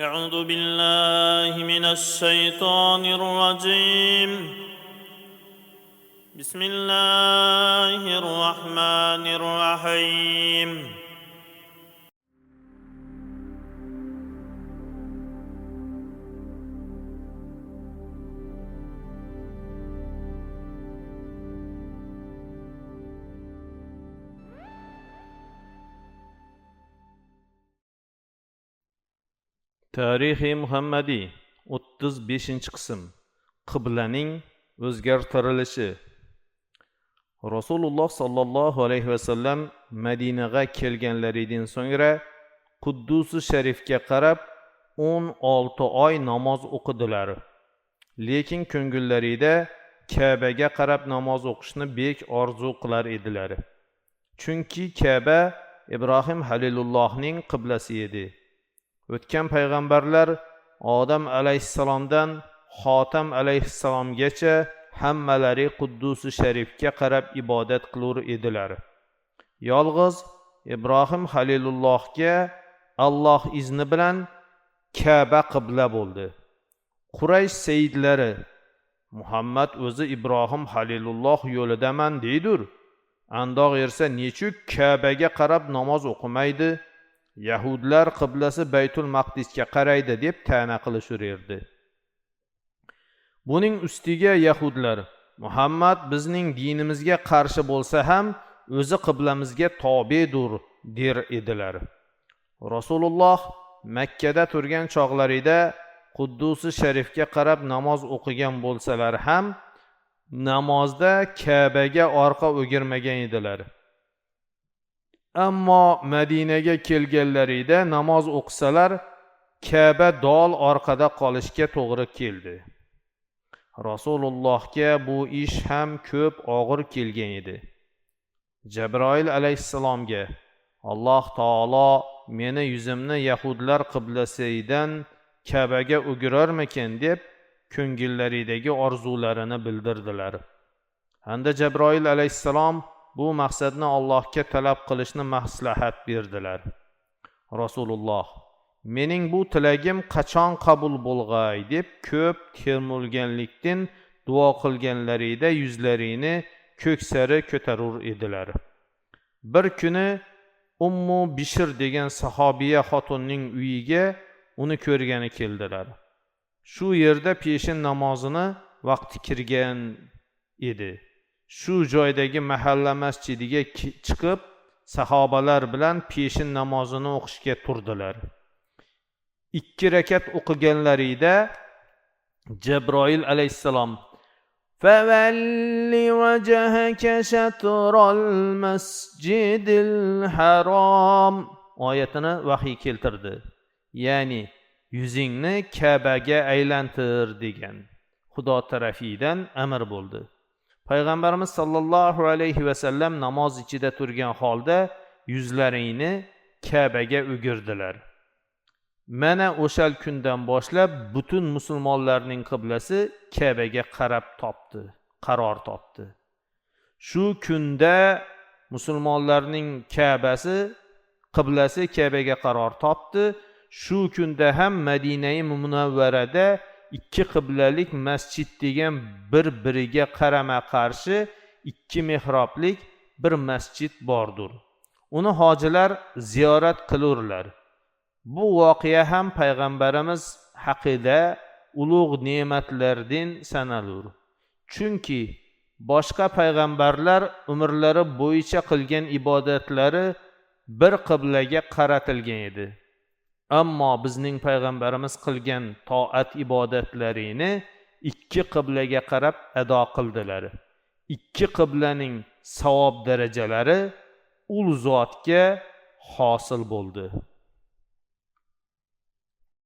أعوذ بالله من الشيطان الرجيم بسم الله الرحمن الرحيم Tarixi Muhammadiy 35-qism Qiblaning o'zgartirilishi. Rasululloh sallallohu alayhi vasallam Madinaga kelganlaridan so'ngra Quddus sharifga qarab 16 oy namoz o'qidilar. Lekin ko'ngillarida Ka'baga qarab namoz o'qishni bek orzu qilar edilar. Chunki Ka'ba Ibrohim Halilullohning qiblasi edi. O'tgan payg'ambarlar Odam alayhissalomdan Xotam alayhissalomgacha hammalari Quddus sharifga qarab ibodat qilur edilar. Yolg'iz Ibrohim Halilullohga Alloh izni bilan Ka'ba qibla bo'ldi. Quraysh sayyidlari Muhammad o'zi Ibrohim Halilulloh yo'lidaman deydir. Andoq ersa nechuk Ka'baga qarab namoz o'qimaydi? Yahudlar qiblasi Baytul Maqdisga qaraydi deb ta'na qilishur edi. Buning ustiga Yahudlar Muhammad bizning dinimizga qarshi bo'lsa ham o'zi qiblamizga tobedir der edilar. Rasululloh Makkada turgan chog'larida Quddus sharifga qarab namoz o'qigan bo'lsalar ham namozda Ka'baga orqa o'girmagan edilar. Ammo Madinaga kelganlarida namoz o'qisalar Ka'ba dol orqada qolishga to'g'ri keldi. Rasulullohga bu ish ham ko'p og'ir kelgan edi. Jabroil alayhissalomga Alloh taolo meni yuzimni Yahudlar qiblasidan Ka'baga o'girarmikin deb ko'ngillaridagi orzularini bildirdilar. Hamda Jabroil alayhissalom bu maqsadni Allohga talab qilishni maslahat berdilar. Rasululloh mening bu tilagim qachon qabul bo'lg'ay deb ko'p termulganlikdan duo qilganlarida yuzlarini ko'ksari ko'tarur edilar. Bir kuni Ummu Bishr degan sahobiya xotunning uyiga uni ko'rgani keldilar. Shu yerda peshin namozini vaqti kirgan edi. Shu joydagi mahalla masjidiga chiqib sahobalar bilan peshin namozini o'qishga turdilar. 2 rakat o'qiganlarida Jabroil alayhissalom "Favalli wajhaka shatral masjidil harom" oyatini vahiy keltirdi. Ya'ni yuzingni Ka'baga aylantir degan Xudo tarafidan amr bo'ldi. Payg'ambarimiz sallallohu alayhi vasallam namoz ichida turgan holda yuzlarini Ka'baga o'girdilar. Mana o'sha kundan boshlab butun musulmonlarning qiblasi Ka'baga qarab qaror topdi. Shu kunda musulmonlarning qiblasi Ka'baga qaror topdi. Shu kunda ham Madina-i Munavvarada 2 qiblalik masjid degan bir-biriga qarama-qarshi 2 mehroblik bir masjid bordir. Uni hojilar ziyorat qilurlar. Bu voqea ham payg'ambarimiz haqida ulug' ne'matlardan sanalur. Chunki boshqa payg'ambarlar umrlari bo'yicha qilgan ibodatlari bir qiblaga qaratilgan edi. Ammo bizning payg'ambarimiz qilgan toat ibodatlarini 2 qiblaga qarab ado qildilar. 2 qiblaning savob darajalari ul zotga hosil bo'ldi.